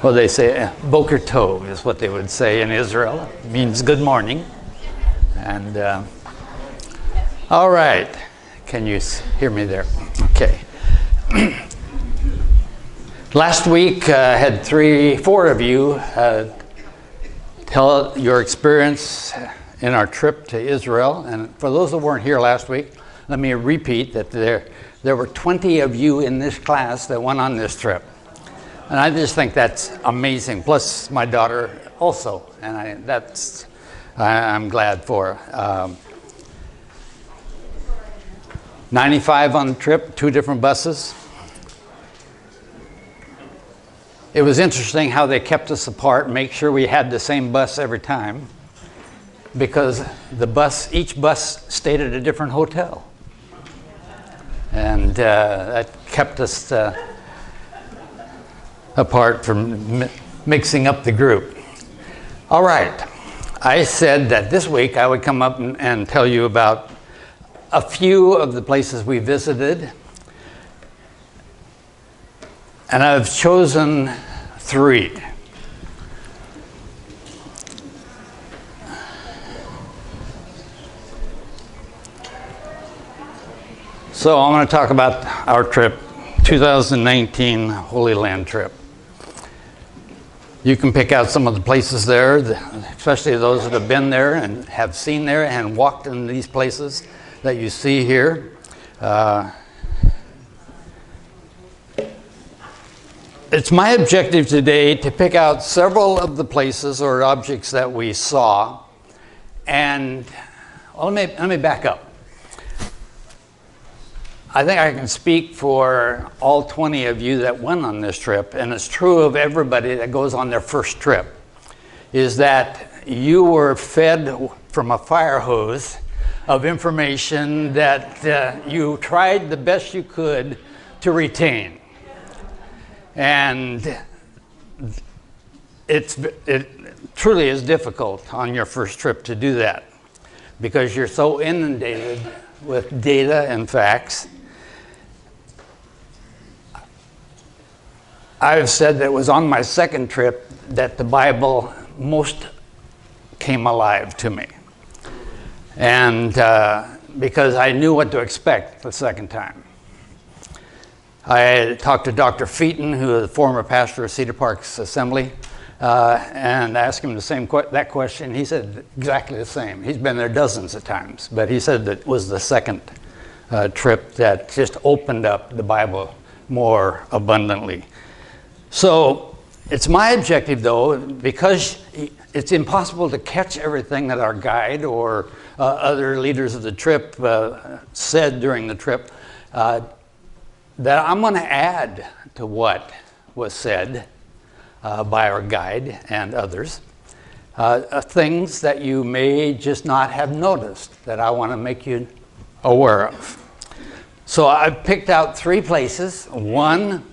Well, they say Boker Tov is what they would say in Israel. It means good morning. And all right, can you hear me there? Okay. Last week, I had 4 of you tell your experience in our trip to Israel. And for those that weren't here last week, let me repeat that there were 20 of you in this class that went on this trip. And I just think that's amazing. Plus my daughter also, and I'm glad for. 95 on the trip, 2 different buses. It was interesting how they kept us apart, make sure we had the same bus every time, because each bus stayed at a different hotel. And that kept us apart from mixing up the group. All right, I said that this week I would come up and tell you about a few of the places we visited. And I've chosen 3. So I'm going to talk about our trip, 2019 Holy Land trip. You can pick out some of the places there, especially those that have been there and have seen there and walked in these places that you see here. It's my objective today to pick out several of the places or objects that we saw. And let me back up. I think I can speak for all 20 of you that went on this trip, and it's true of everybody that goes on their first trip, is that you were fed from a fire hose of information that you tried the best you could to retain. And it truly is difficult on your first trip to do that, because you're so inundated with data and facts. I've said that it was on my second trip that the Bible most came alive to me. And because I knew what to expect the second time. I talked to Dr. Featon, who is the former pastor of Cedar Parks Assembly, and asked him that question. He said exactly the same. He's been there dozens of times, but he said that it was the second trip that just opened up the Bible more abundantly. So it's my objective, though, because it's impossible to catch everything that our guide or other leaders of the trip said during the trip, that I'm going to add to what was said by our guide and others, things that you may just not have noticed that I want to make you aware of. So I've picked out 3 places, 1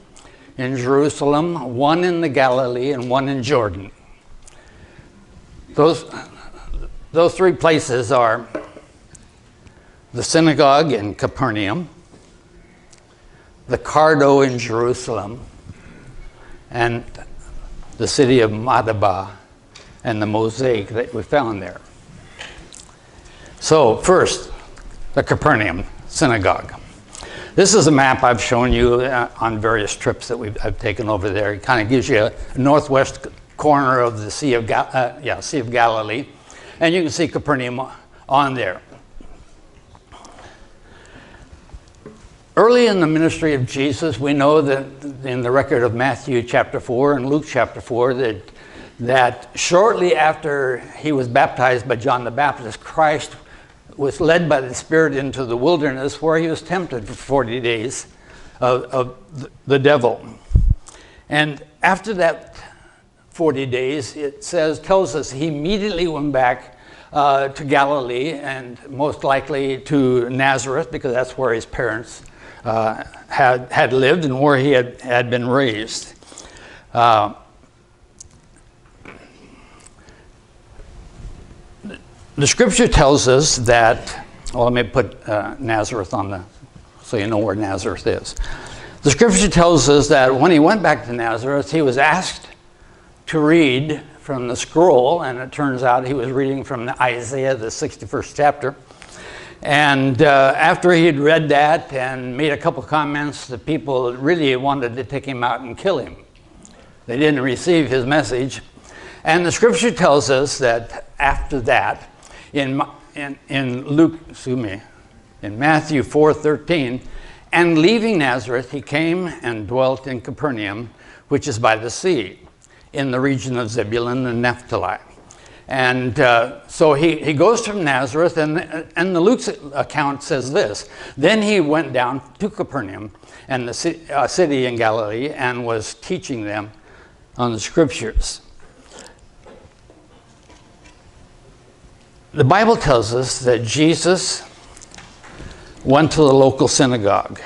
in Jerusalem, 1 in the Galilee, and 1 in Jordan. Those 3 places are the synagogue in Capernaum, the Cardo in Jerusalem, and the city of Madaba, and the mosaic that we found there. So first, the Capernaum synagogue. This is a map I've shown you on various trips that I've taken over there. It kind of gives you a northwest corner of the Sea of Galilee, and you can see Capernaum on there. Early in the ministry of Jesus, we know that in the record of Matthew chapter 4 and Luke chapter 4 that shortly after he was baptized by John the Baptist, Christ was led by the Spirit into the wilderness where he was tempted for 40 days of the devil. And after that 40 days, it tells us he immediately went back to Galilee, and most likely to Nazareth, because that's where his parents had lived and where he had been raised. The scripture tells us that, well, let me put Nazareth on so you know where Nazareth is. The scripture tells us that when he went back to Nazareth, he was asked to read from the scroll, and it turns out he was reading from Isaiah, the 61st chapter. And after he had read that and made a couple comments, the people really wanted to take him out and kill him. They didn't receive his message. And the scripture tells us that after that, in Matthew 4:13, and leaving Nazareth, he came and dwelt in Capernaum, which is by the sea, in the region of Zebulun and Naphtali. And so he goes from Nazareth, and the Luke's account says this: then he went down to Capernaum, and the city in Galilee, and was teaching them on the scriptures. The Bible tells us that Jesus went to the local synagogue,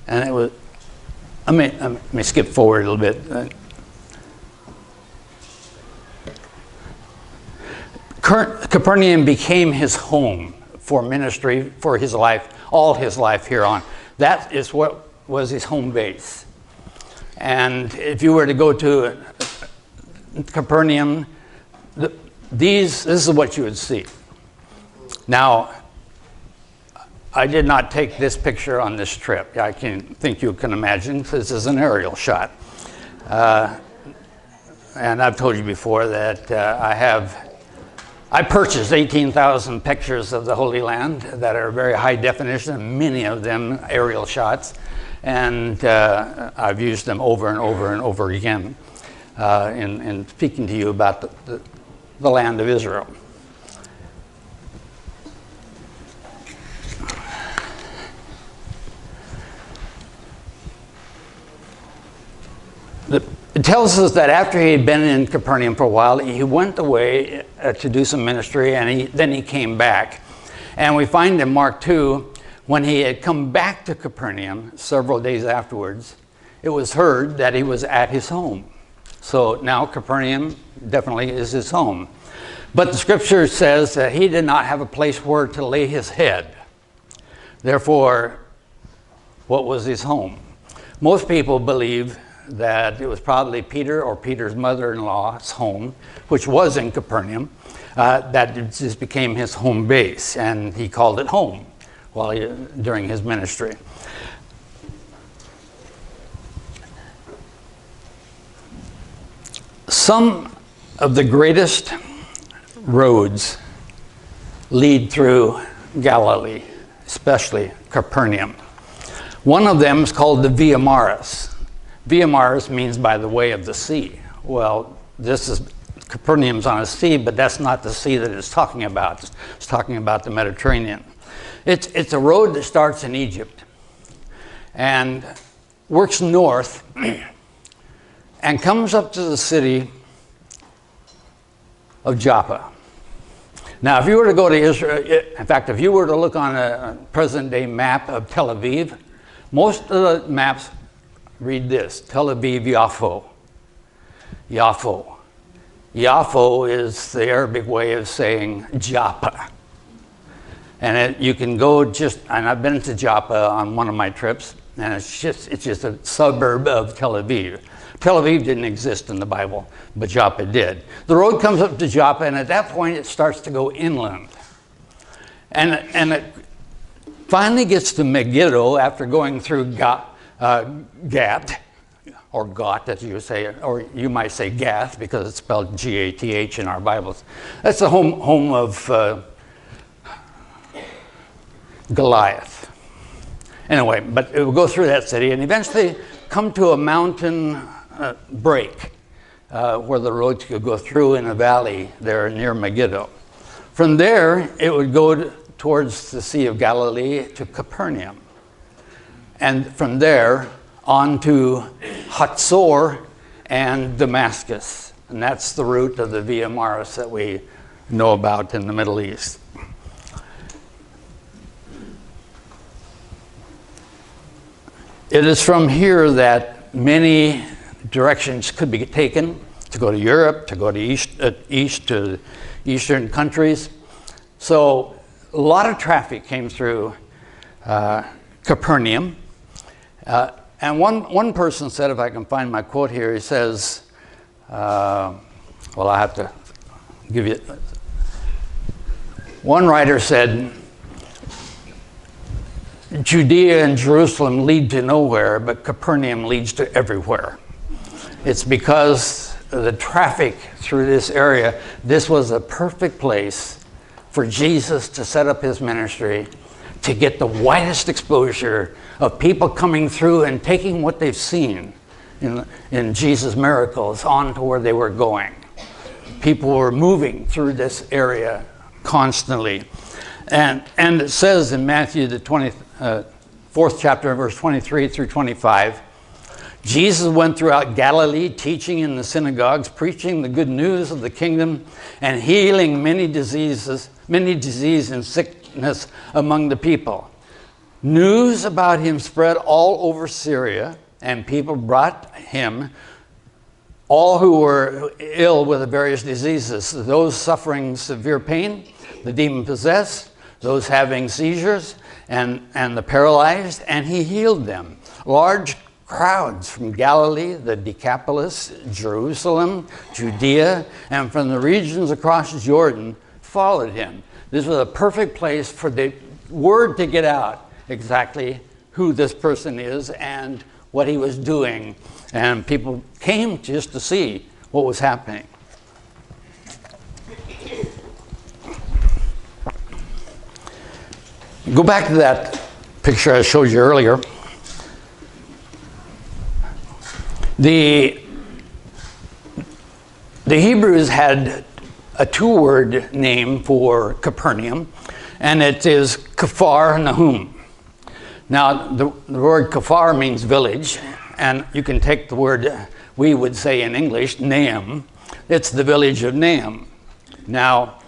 and it was. Let me skip forward a little bit. Capernaum became his home for ministry, for his life, all his life here on. That is what was his home base. And if you were to go to Capernaum, this is what you would see. Now, I did not take this picture on this trip. I think you can imagine this is an aerial shot. And I've told you before that I purchased 18,000 pictures of the Holy Land that are very high definition, many of them aerial shots. And I've used them over and over and over again in speaking to you about the land of Israel. It tells us that after he had been in Capernaum for a while, he went away to do some ministry, and then he came back. And we find in Mark 2, when he had come back to Capernaum several days afterwards, it was heard that he was at his home. So now Capernaum definitely is his home. But the scripture says that he did not have a place where to lay his head. Therefore, what was his home? Most people believe that it was probably Peter or Peter's mother-in-law's home, which was in Capernaum, that just became his home base, and he called it home during his ministry. Some of the greatest roads lead through Galilee, especially Capernaum. One of them is called the Via Maris. Via Maris means by the way of the sea. Well, Capernaum's on a sea, but that's not the sea that it's talking about. It's talking about the Mediterranean. It's a road that starts in Egypt and works north and comes up to the city of Joppa. Now, if you were to go to Israel, in fact, if you were to look on a present-day map of Tel Aviv, most of the maps read this: Tel Aviv, Yafo. Yafo. Yafo is the Arabic way of saying Joppa. And you can go and I've been to Joppa on one of my trips, and it's just a suburb of Tel Aviv. Tel Aviv didn't exist in the Bible, but Joppa did. The road comes up to Joppa, and at that point it starts to go inland. And it finally gets to Megiddo after going through Gat, or Got, as you say, or you might say Gath, because it's spelled Gath in our Bibles. That's the home of Goliath. Anyway, but it will go through that city and eventually come to a mountain break where the roads could go through in a valley there near Megiddo. From there, it would go towards the Sea of Galilee to Capernaum. And from there on to Hatzor and Damascus. And that's the route of the Via Maris that we know about in the Middle East. It is from here that many directions could be taken to go to Europe, to go to east to eastern countries. So a lot of traffic came through Capernaum. And one person said, if I can find my quote here, he says, Well, I have to give you. One writer said, Judea and Jerusalem lead to nowhere, but Capernaum leads to everywhere. It's because of the traffic through this area. This was a perfect place for Jesus to set up his ministry, to get the widest exposure of people coming through and taking what they've seen in Jesus' miracles on to where they were going. People were moving through this area constantly. And it says in Matthew, the 4th chapter, verse 23 through 25, Jesus went throughout Galilee, teaching in the synagogues, preaching the good news of the kingdom, and healing many disease and sickness among the people. News about him spread all over Syria, and people brought him all who were ill with the various diseases, those suffering severe pain, the demon-possessed, those having seizures, and the paralyzed, and he healed them. Large crowds from Galilee, the Decapolis, Jerusalem, Judea, and from the regions across Jordan followed him. This was a perfect place for the word to get out exactly who this person is and what he was doing. And people came just to see what was happening. Go back to that picture I showed you earlier. The Hebrews had a two-word name for Capernaum, and it is Kafar Nahum. Now, the word Kafar means village, and you can take the word we would say in English, Naam. It's the village of Naam. Now,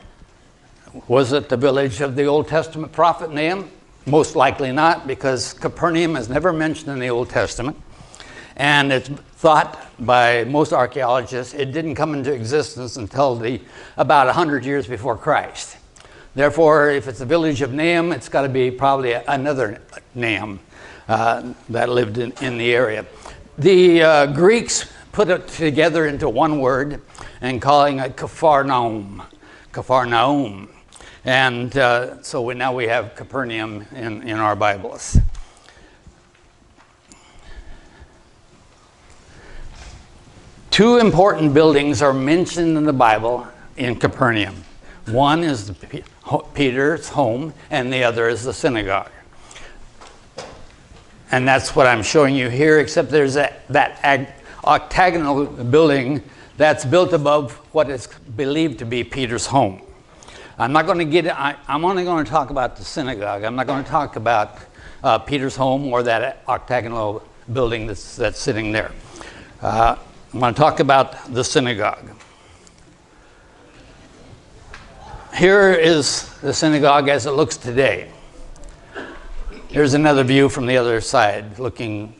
was it the village of the Old Testament prophet Nahum? Most likely not, because Capernaum is never mentioned in the Old Testament. And it's thought by most archaeologists it didn't come into existence until about 100 years before Christ. Therefore, if it's the village of Nahum, it's got to be probably another Nahum that lived in the area. The Greeks put it together into one word and calling it Capharnaum. Capharnaum. And so now we have Capernaum in our Bibles. Two important buildings are mentioned in the Bible in Capernaum. One is Peter's home, and the other is the synagogue. And that's what I'm showing you here, except there's that octagonal building that's built above what is believed to be Peter's home. I'm only going to talk about the synagogue. I'm not going to talk about Peter's home or that octagonal building that's sitting there. I'm going to talk about the synagogue. Here is the synagogue as it looks today. Here's another view from the other side looking.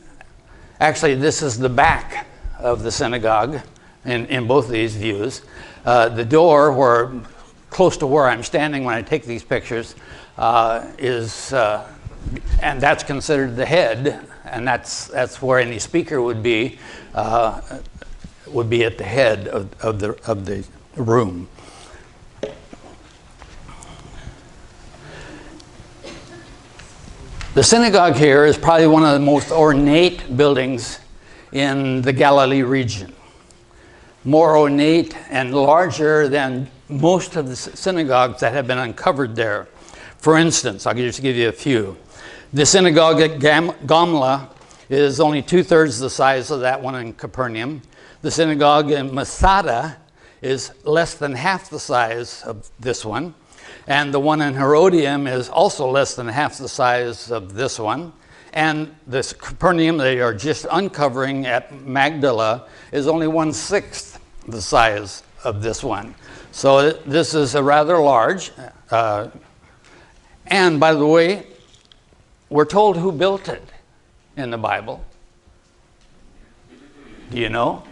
Actually, this is the back of the synagogue in both of these views. The door, close to where I'm standing when I take these pictures, is, and that's considered the head, and that's where any speaker would be at the head of the room. The synagogue here is probably one of the most ornate buildings in the Galilee region. More ornate and larger than most of the synagogues that have been uncovered there. For instance, I'll just give you a few. The synagogue at Gamla is only 2/3 the size of that one in Capernaum. The synagogue in Masada is less than half the size of this one. And the one in Herodium is also less than half the size of this one. And this Capernaum they are just uncovering at Magdala is only 1/6 the size of this one. So this is a rather large. And by the way, we're told who built it in the Bible. Do you know?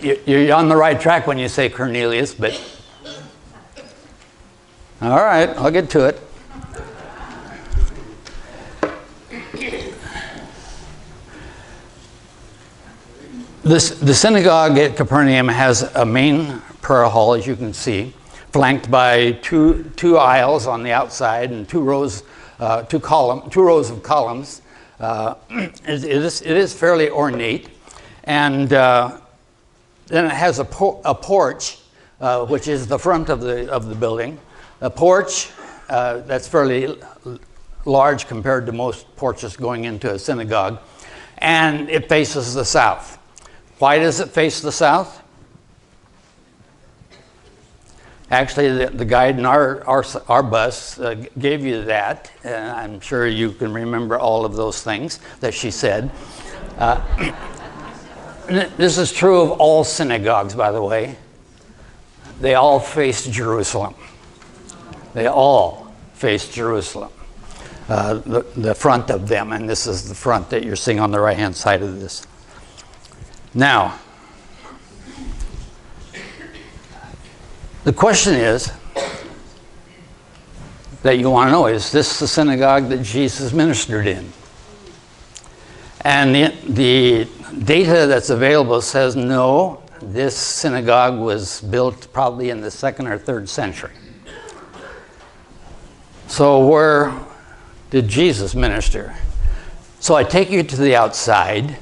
You're on the right track when you say Cornelius, but all right, I'll get to it. The synagogue at Capernaum has a main prayer hall, as you can see, flanked by two aisles on the outside and two rows of columns. It is fairly ornate, and then it has a porch, which is the front of the building. A porch that's fairly large compared to most porches going into a synagogue, and it faces the south. Why does it face the south? Actually, the guide in our bus gave you that. I'm sure you can remember all of those things that she said. This is true of all synagogues, by the way. They all face Jerusalem. They all face Jerusalem. The front of them, and this is the front that you're seeing on the right-hand side of this. Now, the question is that you want to know, is this the synagogue that Jesus ministered in? And the data that's available says no, this synagogue was built probably in the 2nd or 3rd century. So where did Jesus minister? So I take you to the outside,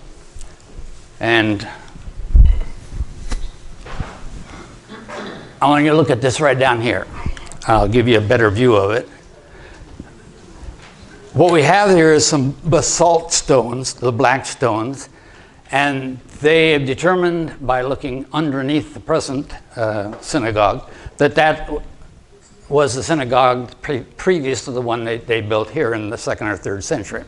and I want you to look at this right down here. I'll give you a better view of it. What we have here is some basalt stones, the black stones, and they have determined by looking underneath the present synagogue that was the synagogue previous to the one they built here in the 2nd or 3rd century.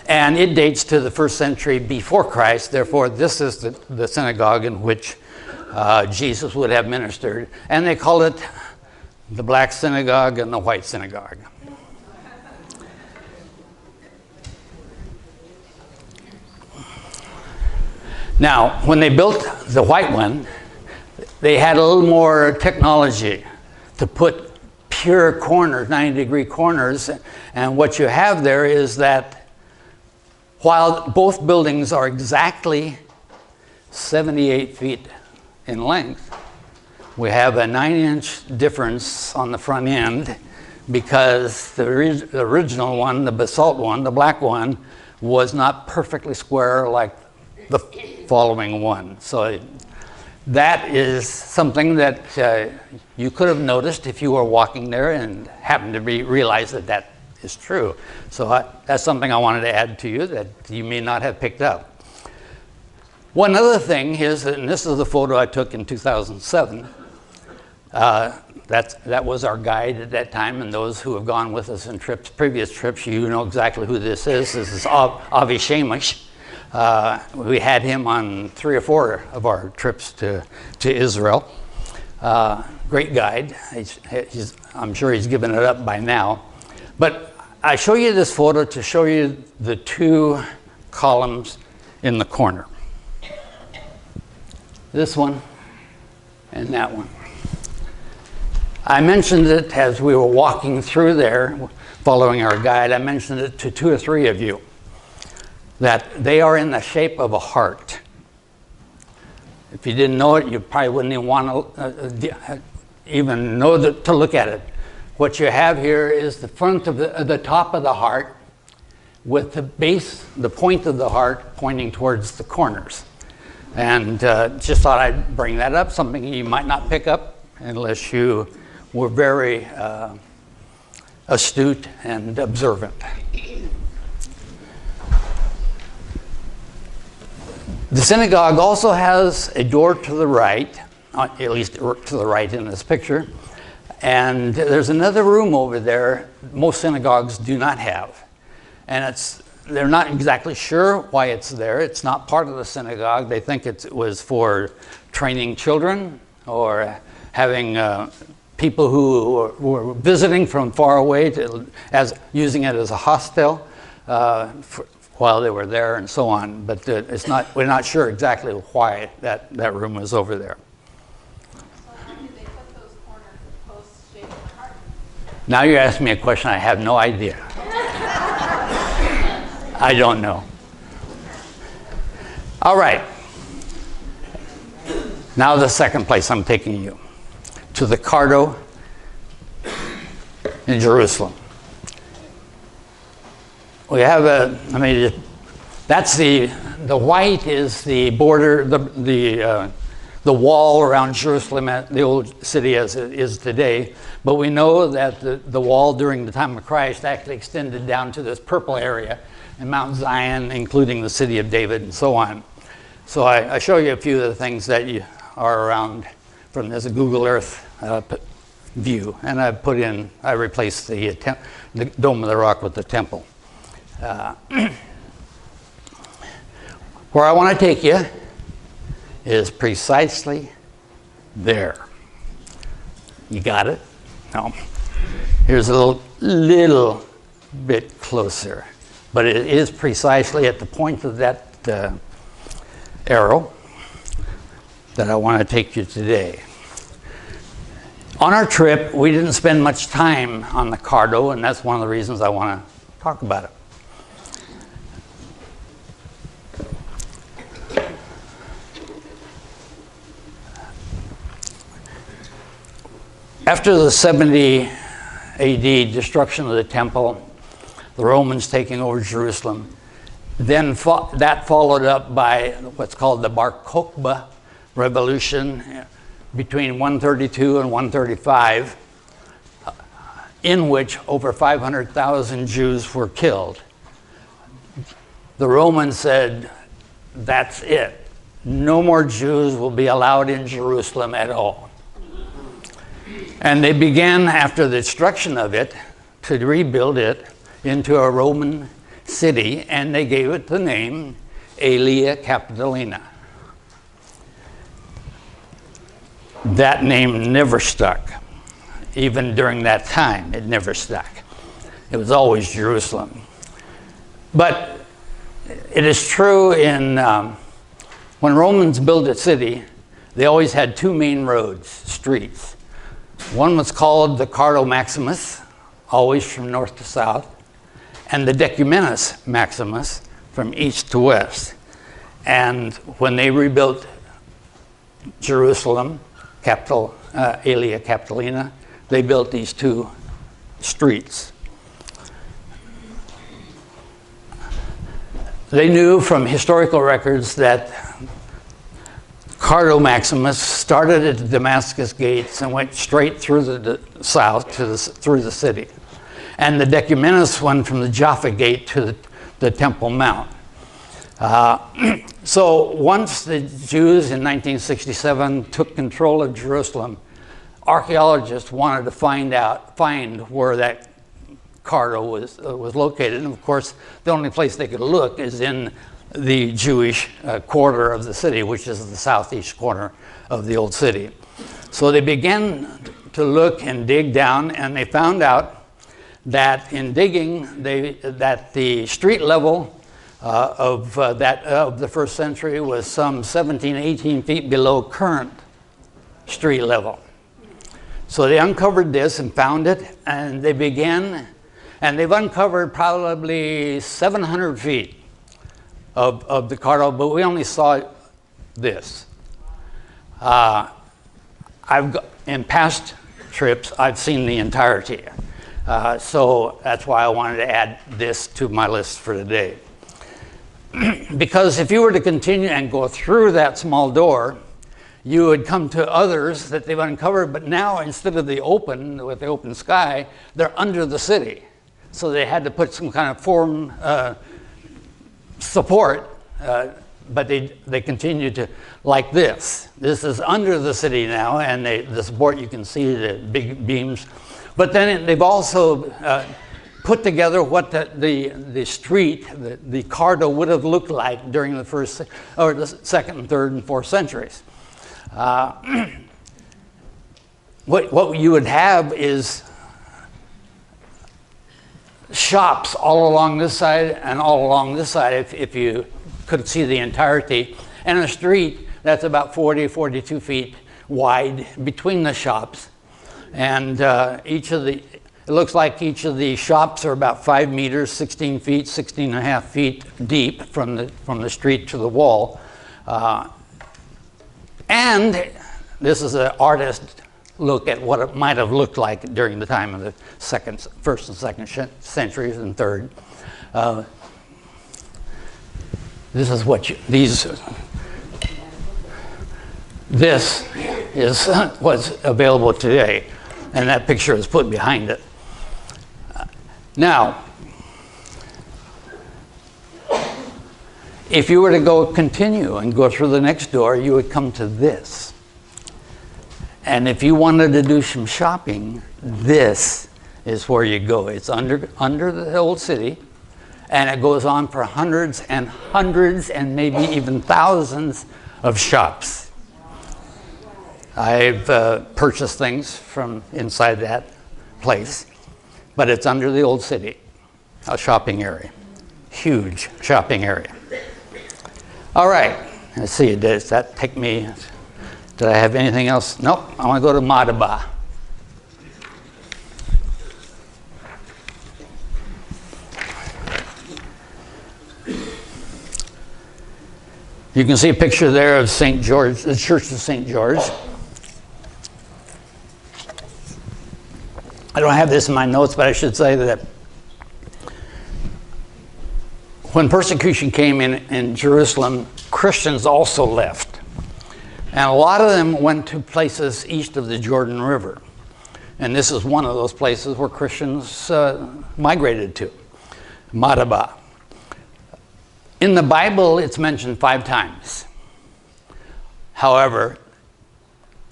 And it dates to the 1st century before Christ. Therefore, this is the synagogue in which Jesus would have ministered. And they call it the black synagogue and the white synagogue. Now, when they built the white one, they had a little more technology to put pure corners, 90-degree corners. And what you have there is that while both buildings are exactly 78 feet in length, we have a 9-inch difference on the front end because the original one, the basalt one, the black one, was not perfectly square like the following one. So that is something that you could have noticed if you were walking there and happened to realize that is true. So that's something I wanted to add to you that you may not have picked up. One other thing is, and this is the photo I took in 2007. That was our guide at that time, and those who have gone with us in previous trips, you know exactly who this is. This is Avi Shamish. We had him on 3 or 4 of our trips to Israel. Great guide. I'm sure he's given it up by now. But I show you this photo to show you the 2 columns in the corner. This one and that one. I mentioned it as we were walking through there, following our guide. I mentioned it to 2 or 3 of you, that they are in the shape of a heart. If you didn't know it, you probably wouldn't even want to even know to look at it. What you have here is the front of the top of the heart with the base, the point of the heart pointing towards the corners. And just thought I'd bring that up, something you might not pick up unless you were very astute and observant. The synagogue also has a door to the right, at least to the right in this picture. And there's another room over there most synagogues do not have. And they're not exactly sure why it's there. It's not part of the synagogue. They think it was for training children or having people who were visiting from far away using it as a hostel while they were there and so on. But we're not sure exactly why that room was over there. Now you're asking me a question I have no idea. I don't know. All right. Now the second place I'm taking you, to the Cardo in Jerusalem. We have that's the white is the border, the wall around Jerusalem, the old city as it is today. But we know that the wall during the time of Christ actually extended down to this purple area in Mount Zion, including the city of David and so on. So I show you a few of the things that are around from this Google Earth view. And I replaced the Dome of the Rock with the temple. Where I want to take you is precisely there. You got it? No. Here's a little bit closer, but it is precisely at the point of that arrow that I want to take you today. On our trip, we didn't spend much time on the Cardo, and that's one of the reasons I want to talk about it. After the 70 AD destruction of the temple, the Romans taking over Jerusalem, then that followed up by what's called the Bar Kokhba Revolution between 132 and 135, in which over 500,000 Jews were killed. The Romans said, that's it. No more Jews will be allowed in Jerusalem at all. And they began, after the destruction of it, to rebuild it into a Roman city, and they gave it the name Aelia Capitolina. That name never stuck. Even during that time, it never stuck. It was always Jerusalem. But it is true when Romans built a city, they always had two main roads, streets. One was called the Cardo Maximus, always from north to south, and the Decumanus Maximus, from east to west. And when they rebuilt Jerusalem, capital Aelia Capitolina, they built these two streets. They knew from historical records that Cardo Maximus started at the Damascus gates and went straight through the south through the city. And the Decumanus one from the Jaffa gate to the Temple Mount. So once the Jews in 1967 took control of Jerusalem, archaeologists wanted to find where that Cardo was located. And of course, the only place they could look is in the Jewish quarter of the city, which is the southeast corner of the old city. So they began to look and dig down, and they found out that in digging, that the street level of the first century was some 17, 18 feet below current street level. So they uncovered this and found it, and they began, and they've uncovered probably 700 feet of the Cardo, but we only saw this. In past trips, I've seen the entirety. So that's why I wanted to add this to my list for today. Because if you were to continue and go through that small door, you would come to others that they've uncovered, but now instead of the open, with the open sky, they're under the city. So they had to put some kind of form support, but they continue to, like this. This is under the city now, and the support, you can see the big beams. But then they've also put together what the street, the Cardo would have looked like during the first, or the second and third and fourth centuries. What you would have is shops all along this side and all along this side, if you could see the entirety, and a street that's about 40, 42 feet wide between the shops. And it looks like each of the shops are about 5 meters, 16 feet, 16 and a half feet deep from the street to the wall. And this is an artist look at what it might have looked like during the time of the first and second centuries and third. This is what this is what's available today, and that picture is put behind it. Now, if you were to continue and go through the next door, you would come to this. And if you wanted to do some shopping, this is where you go. It's under the old city, and it goes on for hundreds and hundreds and maybe even thousands of shops. I've purchased things from inside that place, but it's under the old city, a shopping area, huge shopping area. All right, let's see, does that take me, did I have anything else? Nope, I want to go to Madaba. You can see a picture there of St. George, the Church of St. George. I don't have this in my notes, but I should say that when persecution came in Jerusalem, Christians also left. And a lot of them went to places east of the Jordan River. And this is one of those places where Christians migrated to, Madaba. In the Bible, it's mentioned 5 times. However,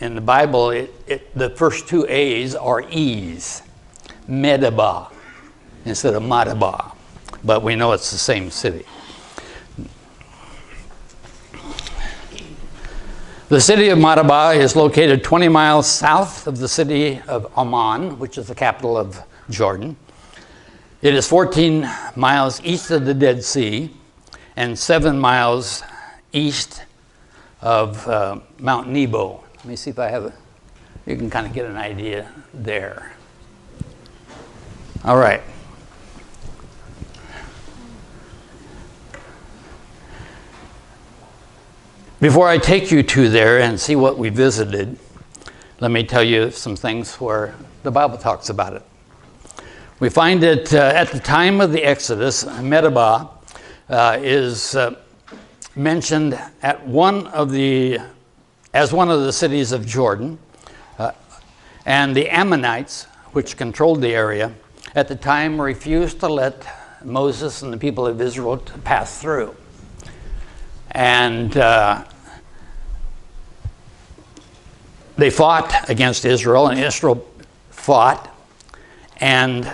in the Bible, the first 2 A's are E's, Medaba, instead of Madaba. But we know it's the same city. The city of Madaba is located 20 miles south of the city of Amman, which is the capital of Jordan. It is 14 miles east of the Dead Sea and 7 miles east of Mount Nebo. Let me see if I have you can kind of get an idea there. All right. Before I take you to there and see what we visited, let me tell you some things where the Bible talks about it. We find that at the time of the Exodus, Medaba is mentioned as one of the cities of Jordan, and the Ammonites, which controlled the area, at the time refused to let Moses and the people of Israel to pass through. And they fought against Israel, and Israel fought, and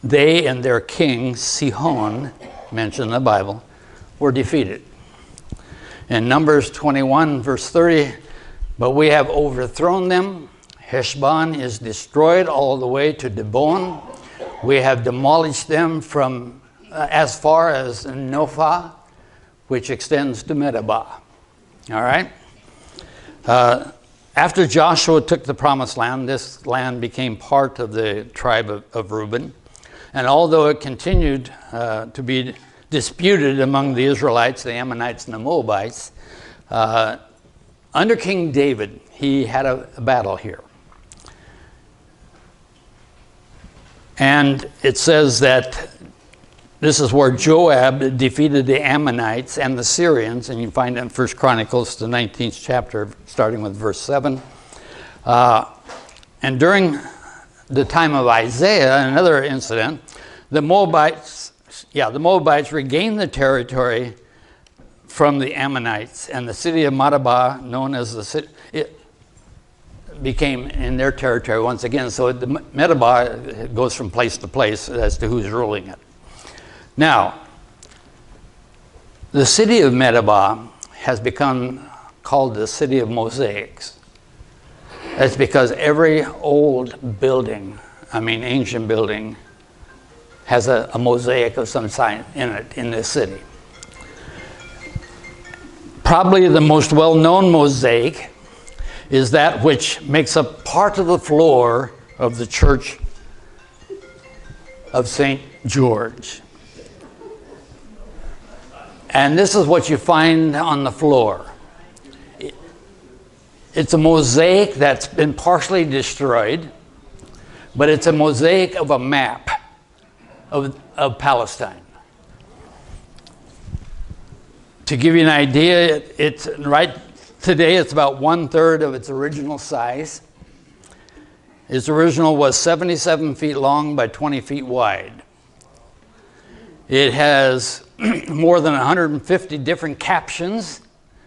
they and their king, Sihon, mentioned in the Bible, were defeated. In Numbers 21, verse 30, but we have overthrown them. Heshbon is destroyed all the way to Dibon. We have demolished them from as far as Nophah, which extends to Medaba. All right? After Joshua took the promised land, this land became part of the tribe of Reuben. And although it continued to be disputed among the Israelites, the Ammonites, and the Moabites, under King David, he had a battle here. And it says that this is where Joab defeated the Ammonites and the Syrians, and you find it in 1 Chronicles, the 19th chapter, starting with verse 7. And during the time of Isaiah, another incident, the Moabites regained the territory from the Ammonites, and the city of Madaba, known as the city, it became in their territory once again. So Medaba goes from place to place as to who's ruling it. Now, the city of Medaba has become called the city of mosaics. That's because every old building, ancient building, has a mosaic of some sign in it in this city. Probably the most well-known mosaic is that which makes up part of the floor of the Church of St. George. And this is what you find on the floor. It's a mosaic that's been partially destroyed, but it's a mosaic of a map of Palestine. To give you an idea, it's right today it's about 1/3 of its original size. Its original was 77 feet long by 20 feet wide. It has more than 150 different captions,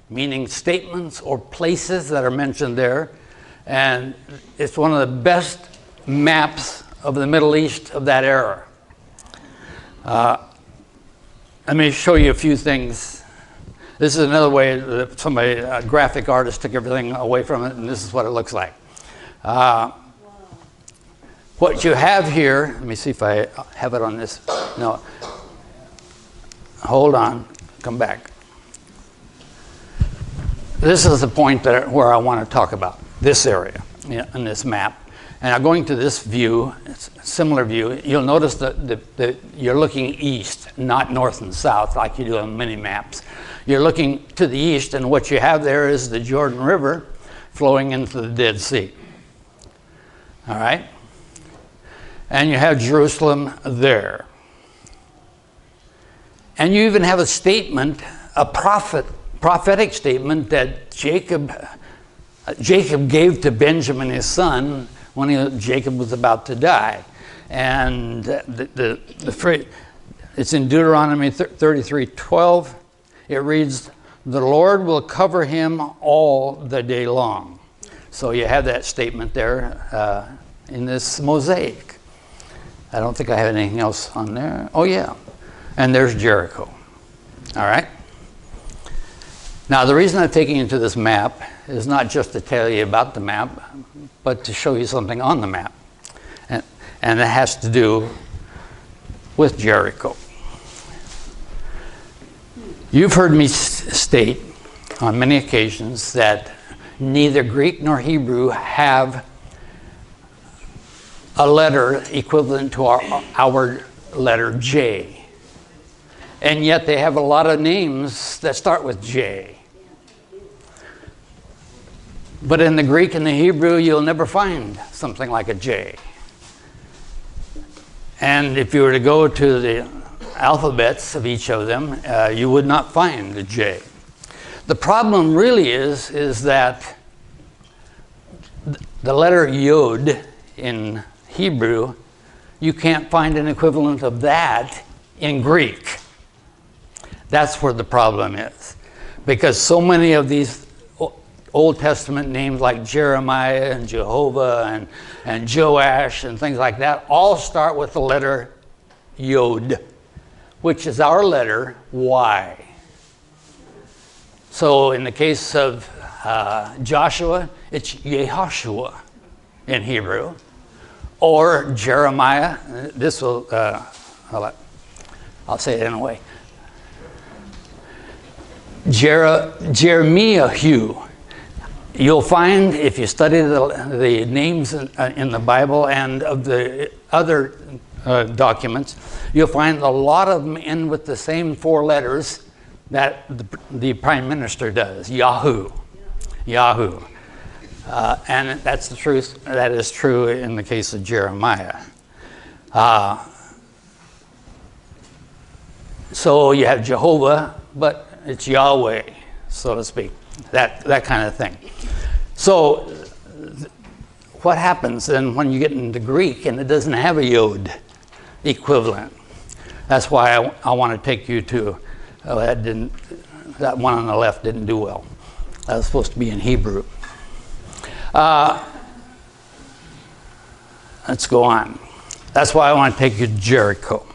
meaning statements or places that are mentioned there. And it's one of the best maps of the Middle East of that era. Let me show you a few things. This is another way that somebody, a graphic artist, took everything away from it, and this is what it looks like. What you have here, let me see if I have it on this. No. Hold on, come back. This is the point where I want to talk about, this area in this map. And I'm going to this view, it's a similar view. You'll notice that you're looking east, not north and south like you do on many maps. You're looking to the east, and what you have there is the Jordan River flowing into the Dead Sea. All right? And you have Jerusalem there. And you even have a statement, a prophetic statement that Jacob gave to Benjamin, his son, when Jacob was about to die. And the phrase, it's in Deuteronomy 33:12. It reads, "The Lord will cover him all the day long." So you have that statement there in this mosaic. I don't think I have anything else on there. Oh yeah, and there's Jericho. All right. Now the reason I'm taking you to this map is not just to tell you about the map, but to show you something on the map. And it has to do with Jericho. You've heard me state on many occasions that neither Greek nor Hebrew have a letter equivalent to our letter J. And yet they have a lot of names that start with J. But in the Greek and the Hebrew, you'll never find something like a J. And if you were to go to the alphabets of each of them, you would not find a J. The problem really is that the letter Yod in Hebrew, you can't find an equivalent of that in Greek. That's where the problem is. Because so many of these Old Testament names like Jeremiah and Jehovah and Joash and things like that all start with the letter Yod, which is our letter Y. So in the case of Joshua, it's Yehoshua in Hebrew. Or Jeremiah, this will, I'll say it anyway. Jeremiah. You'll find, if you study the names in the Bible and of the other documents, you'll find a lot of them end with the same four letters that the prime minister does, Yahoo. And that's the truth. That is true in the case of Jeremiah. So you have Jehovah, but it's Yahweh, so to speak. That kind of thing. So what happens then when you get into Greek and it doesn't have a Yod equivalent? That's why I want to take you to, that one on the left didn't do well. That was supposed to be in Hebrew. Let's go on. That's why I want to take you to Jericho.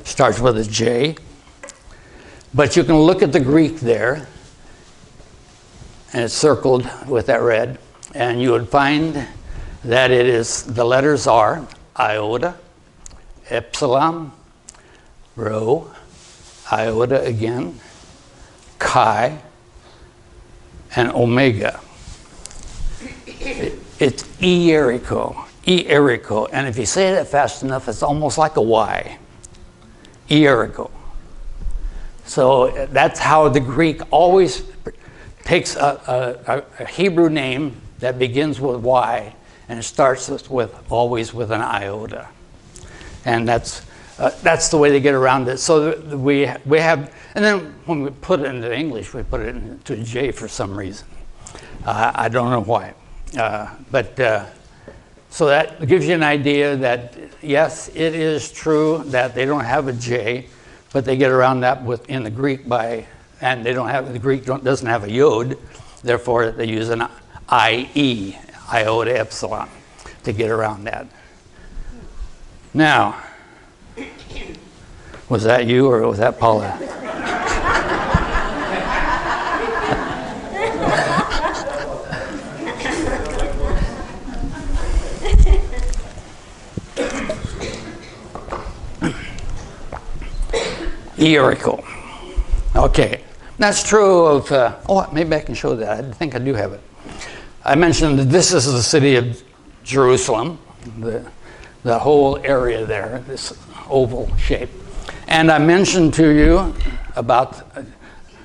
Starts with a J. But you can look at the Greek there, and it's circled with that red, and you would find that it is, the letters are iota, epsilon, rho, iota again, chi, and omega. It's Jericho, and if you say that fast enough, it's almost like a Y, Jericho. So that's how the Greek always takes a Hebrew name that begins with Y, and it starts always with an iota. And that's the way they get around it. So we have, and then when we put it into English, we put it into J for some reason. I don't know why. So that gives you an idea that, yes, it is true that they don't have a J, but they get around that in the Greek and the Greek doesn't have a yod, therefore they use an IE, iota epsilon, to get around that. Now, was that you or was that Paula? Jericho. Okay, that's true of, maybe I can show that. I think I do have it. I mentioned that this is the city of Jerusalem, the whole area there, this oval shape. And I mentioned to you about,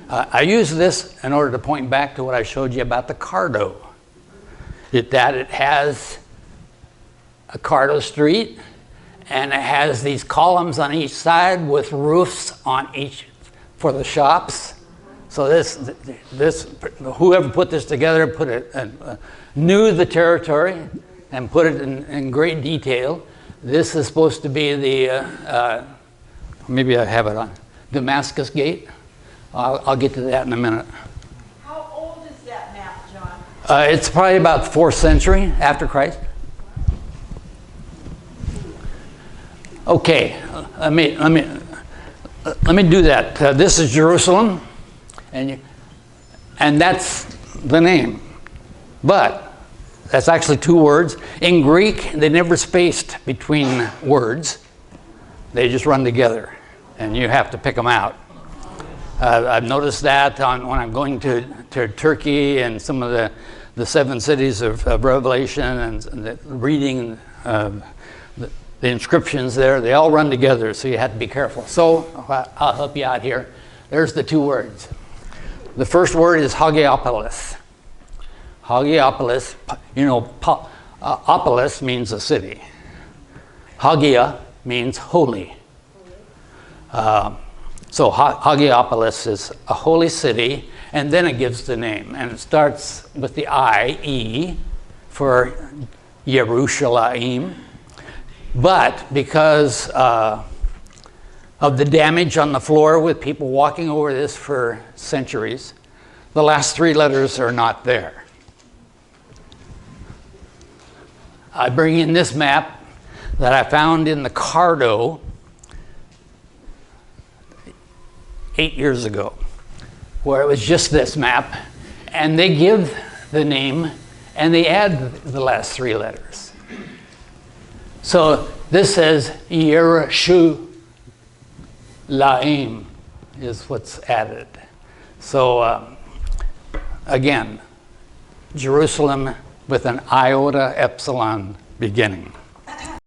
I use this in order to point back to what I showed you about the Cardo. That it has a Cardo street, and it has these columns on each side with roofs on each for the shops. So whoever put this together knew the territory and put it in great detail. This is supposed to be the, maybe I have it on, Damascus Gate. I'll get to that in a minute. How old is that map, John? It's probably about 4th century after Christ. Okay, let me do that. This is Jerusalem, and that's the name. But that's actually 2 words. In Greek, they never spaced between words. They just run together, and you have to pick them out. I've noticed that when I'm going to Turkey and some of the 7 cities of Revelation and reading the inscriptions there, they all run together, so you have to be careful. So I'll help you out here. There's the 2 words. The first word is Hagiapolis. Hagiapolis, Opolis means a city. Hagia means holy. So Hagiapolis is a holy city, and then it gives the name. And it starts with the I-E for Yerushalayim. But because of the damage on the floor with people walking over this for centuries, the last 3 letters are not there. I bring in this map that I found in the Cardo 8 years ago, where it was just this map, and they give the name and they add the last 3 letters. So this says Yerushalayim is what's added. So again, Jerusalem with an iota epsilon beginning.